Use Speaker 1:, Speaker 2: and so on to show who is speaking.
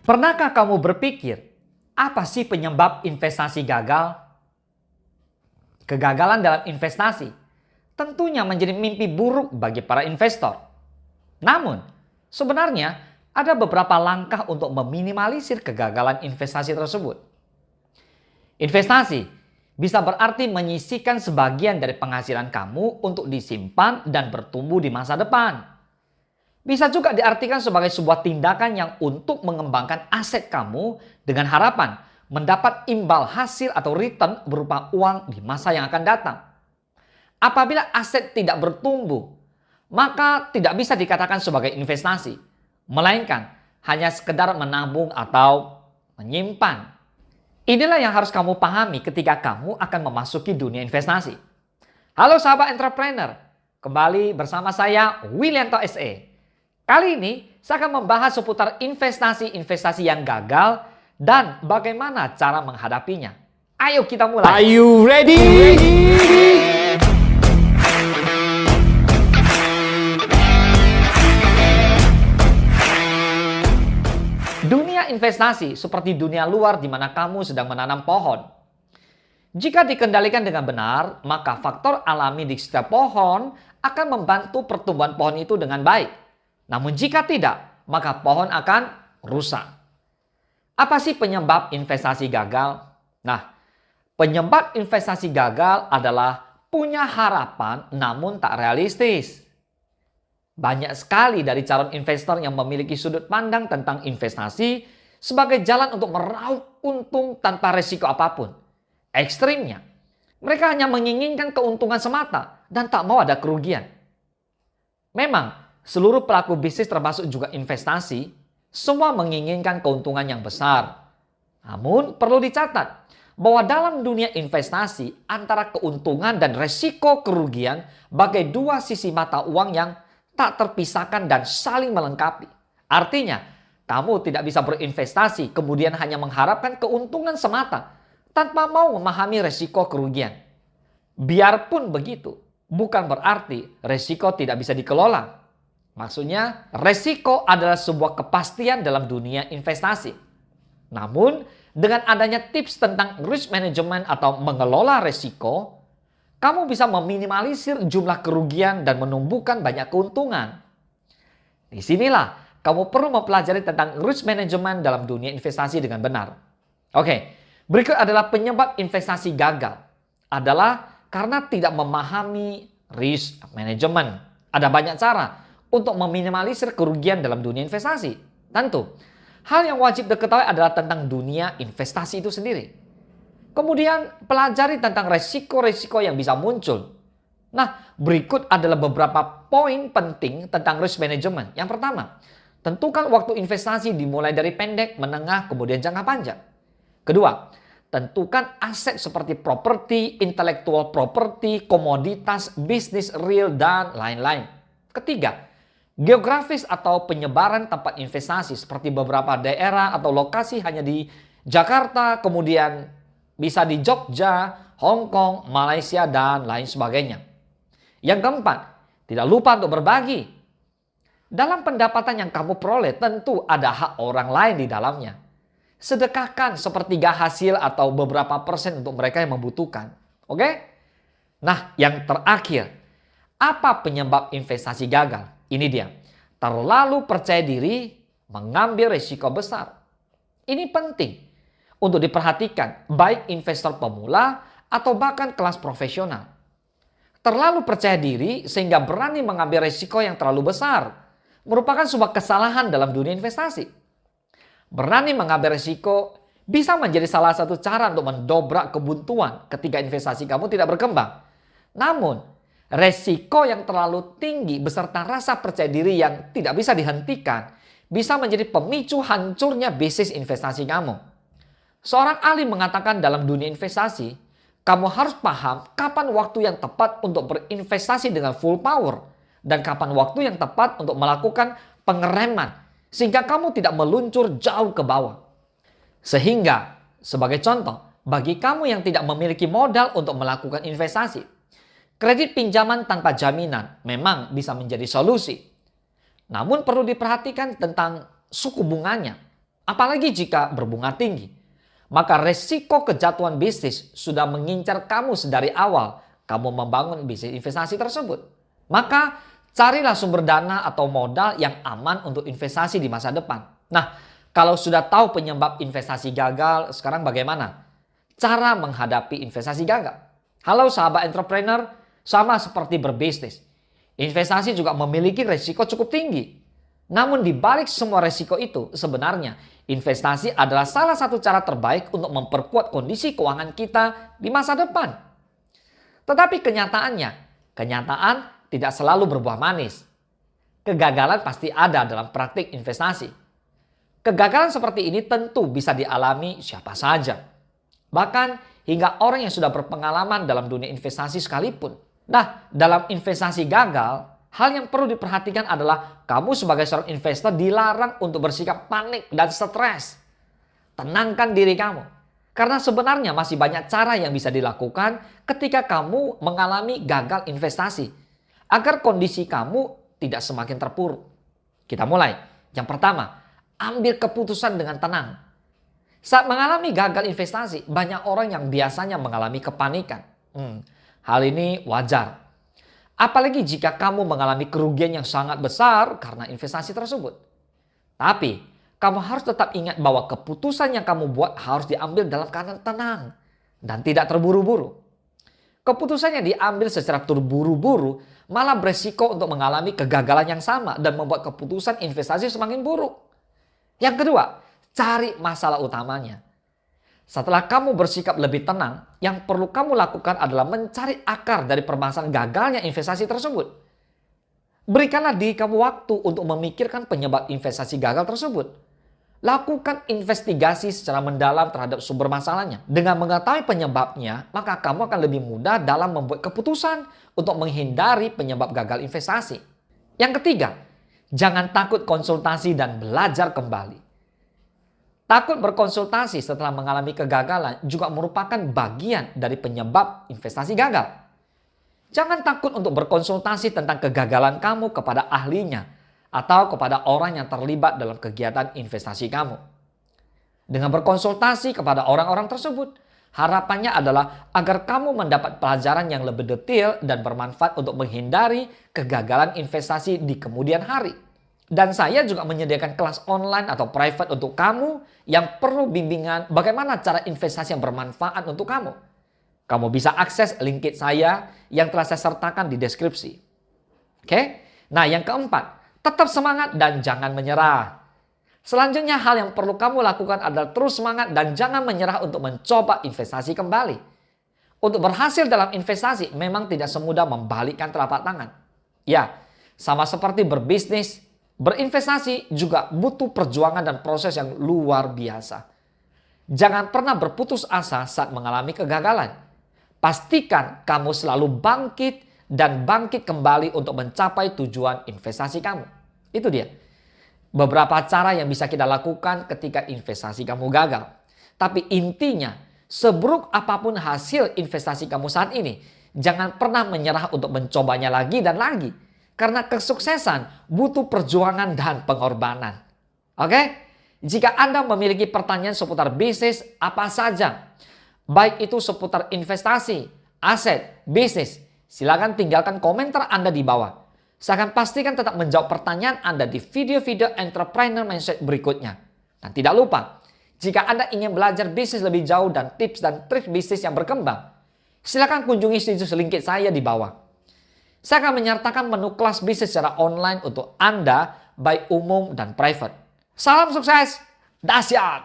Speaker 1: Pernahkah kamu berpikir, apa sih penyebab investasi gagal? Kegagalan dalam investasi tentunya menjadi mimpi buruk bagi para investor. Namun, sebenarnya ada beberapa langkah untuk meminimalisir kegagalan investasi tersebut. Investasi bisa berarti menyisihkan sebagian dari penghasilan kamu untuk disimpan dan bertumbuh di masa depan. Bisa juga diartikan sebagai sebuah tindakan yang untuk mengembangkan aset kamu dengan harapan mendapat imbal hasil atau return berupa uang di masa yang akan datang. Apabila aset tidak bertumbuh, maka tidak bisa dikatakan sebagai investasi, melainkan hanya sekedar menabung atau menyimpan. Inilah yang harus kamu pahami ketika kamu akan memasuki dunia investasi. Halo sahabat entrepreneur, kembali bersama saya Willianto SE. Kali ini saya akan membahas seputar investasi-investasi yang gagal dan bagaimana cara menghadapinya. Ayo kita mulai.
Speaker 2: Are you ready?
Speaker 1: Dunia investasi seperti dunia luar di mana kamu sedang menanam pohon. Jika dikendalikan dengan benar, maka faktor alami di setiap pohon akan membantu pertumbuhan pohon itu dengan baik. Namun jika tidak, maka pohon akan rusak. Apa sih penyebab investasi gagal? Nah, penyebab investasi gagal adalah punya harapan namun tak realistis. Banyak sekali dari calon investor yang memiliki sudut pandang tentang investasi sebagai jalan untuk meraup untung tanpa resiko apapun. Ekstrimnya, mereka hanya menginginkan keuntungan semata dan tak mau ada kerugian. Memang, seluruh pelaku bisnis termasuk juga investasi, semua menginginkan keuntungan yang besar. Namun perlu dicatat bahwa dalam dunia investasi antara keuntungan dan resiko kerugian bagai dua sisi mata uang yang tak terpisahkan dan saling melengkapi. Artinya, kamu tidak bisa berinvestasi kemudian hanya mengharapkan keuntungan semata tanpa mau memahami resiko kerugian. Biarpun begitu, bukan berarti resiko tidak bisa dikelola. Maksudnya, resiko adalah sebuah kepastian dalam dunia investasi. Namun, dengan adanya tips tentang risk management atau mengelola resiko, kamu bisa meminimalisir jumlah kerugian dan menumbuhkan banyak keuntungan. Disinilah kamu perlu mempelajari tentang risk management dalam dunia investasi dengan benar. Oke, berikut adalah penyebab investasi gagal. Adalah karena tidak memahami risk management. Ada banyak cara untuk meminimalisir kerugian dalam dunia investasi. Tentu, hal yang wajib diketahui adalah tentang dunia investasi itu sendiri. Kemudian, pelajari tentang resiko-resiko yang bisa muncul. Nah, berikut adalah beberapa poin penting tentang risk management. Yang pertama, tentukan waktu investasi dimulai dari pendek, menengah, kemudian jangka panjang. Kedua, tentukan aset seperti properti, intellectual property, komoditas, bisnis real, dan lain-lain. Ketiga, geografis atau penyebaran tempat investasi seperti beberapa daerah atau lokasi hanya di Jakarta, kemudian bisa di Jogja, Hong Kong, Malaysia, dan lain sebagainya. Yang keempat, tidak lupa untuk berbagi. Dalam pendapatan yang kamu peroleh tentu ada hak orang lain di dalamnya. Sedekahkan sepertiga hasil atau beberapa persen untuk mereka yang membutuhkan. Oke? Nah, yang terakhir, apa penyebab investasi gagal? Ini dia, terlalu percaya diri mengambil risiko besar. Ini penting untuk diperhatikan baik investor pemula atau bahkan kelas profesional. Terlalu percaya diri sehingga berani mengambil risiko yang terlalu besar merupakan sebuah kesalahan dalam dunia investasi. Berani mengambil risiko bisa menjadi salah satu cara untuk mendobrak kebuntuan ketika investasi kamu tidak berkembang. Namun, resiko yang terlalu tinggi beserta rasa percaya diri yang tidak bisa dihentikan bisa menjadi pemicu hancurnya bisnis investasi kamu. Seorang ahli mengatakan dalam dunia investasi, kamu harus paham kapan waktu yang tepat untuk berinvestasi dengan full power dan kapan waktu yang tepat untuk melakukan pengereman sehingga kamu tidak meluncur jauh ke bawah. Sehingga, sebagai contoh, bagi kamu yang tidak memiliki modal untuk melakukan investasi, kredit pinjaman tanpa jaminan memang bisa menjadi solusi. Namun perlu diperhatikan tentang suku bunganya. Apalagi jika berbunga tinggi. Maka resiko kejatuhan bisnis sudah mengincar kamu sedari awal kamu membangun bisnis investasi tersebut. Maka carilah sumber dana atau modal yang aman untuk investasi di masa depan. Nah, kalau sudah tahu penyebab investasi gagal, sekarang bagaimana cara menghadapi investasi gagal? Halo sahabat entrepreneur, sama seperti berbisnis. Investasi juga memiliki resiko cukup tinggi. Namun di balik semua resiko itu, sebenarnya investasi adalah salah satu cara terbaik untuk memperkuat kondisi keuangan kita di masa depan. Tetapi kenyataan tidak selalu berbuah manis. Kegagalan pasti ada dalam praktik investasi. Kegagalan seperti ini tentu bisa dialami siapa saja. Bahkan hingga orang yang sudah berpengalaman dalam dunia investasi sekalipun. Nah, dalam investasi gagal, hal yang perlu diperhatikan adalah kamu sebagai seorang investor dilarang untuk bersikap panik dan stres. Tenangkan diri kamu. Karena sebenarnya masih banyak cara yang bisa dilakukan ketika kamu mengalami gagal investasi. Agar kondisi kamu tidak semakin terpuruk. Kita mulai. Yang pertama, ambil keputusan dengan tenang. Saat mengalami gagal investasi, banyak orang yang biasanya mengalami kepanikan. Hal ini wajar. Apalagi jika kamu mengalami kerugian yang sangat besar karena investasi tersebut. Tapi kamu harus tetap ingat bahwa keputusan yang kamu buat harus diambil dalam keadaan tenang dan tidak terburu-buru. Keputusan yang diambil secara terburu-buru malah beresiko untuk mengalami kegagalan yang sama dan membuat keputusan investasi semakin buruk. Yang kedua, cari masalah utamanya. Setelah kamu bersikap lebih tenang, yang perlu kamu lakukan adalah mencari akar dari permasalahan gagalnya investasi tersebut. Berikanlah diri kamu waktu untuk memikirkan penyebab investasi gagal tersebut. Lakukan investigasi secara mendalam terhadap sumber masalahnya. Dengan mengetahui penyebabnya, maka kamu akan lebih mudah dalam membuat keputusan untuk menghindari penyebab gagal investasi. Yang ketiga, jangan takut konsultasi dan belajar kembali. Takut berkonsultasi setelah mengalami kegagalan juga merupakan bagian dari penyebab investasi gagal. Jangan takut untuk berkonsultasi tentang kegagalan kamu kepada ahlinya atau kepada orang yang terlibat dalam kegiatan investasi kamu. Dengan berkonsultasi kepada orang-orang tersebut, harapannya adalah agar kamu mendapat pelajaran yang lebih detail dan bermanfaat untuk menghindari kegagalan investasi di kemudian hari. Dan saya juga menyediakan kelas online atau private untuk kamu yang perlu bimbingan bagaimana cara investasi yang bermanfaat untuk kamu. Kamu bisa akses link saya yang telah saya sertakan di deskripsi. Oke? Nah, yang keempat, tetap semangat dan jangan menyerah. Selanjutnya hal yang perlu kamu lakukan adalah terus semangat dan jangan menyerah untuk mencoba investasi kembali. Untuk berhasil dalam investasi memang tidak semudah membalikkan telapak tangan. Ya, sama seperti berbisnis, berinvestasi juga butuh perjuangan dan proses yang luar biasa. Jangan pernah berputus asa saat mengalami kegagalan. Pastikan kamu selalu bangkit dan bangkit kembali untuk mencapai tujuan investasi kamu. Itu dia. Beberapa cara yang bisa kita lakukan ketika investasi kamu gagal. Tapi intinya, seburuk apapun hasil investasi kamu saat ini, jangan pernah menyerah untuk mencobanya lagi dan lagi. Karena kesuksesan butuh perjuangan dan pengorbanan. Oke? Jika Anda memiliki pertanyaan seputar bisnis apa saja, baik itu seputar investasi, aset, bisnis, silakan tinggalkan komentar Anda di bawah. Saya akan pastikan tetap menjawab pertanyaan Anda di video-video entrepreneur mindset berikutnya. Dan tidak lupa, jika Anda ingin belajar bisnis lebih jauh dan tips dan trik bisnis yang berkembang, silakan kunjungi situs link saya di bawah. Saya akan menyertakan menu kelas bisnis secara online untuk Anda, baik umum dan private. Salam sukses, dahsyat!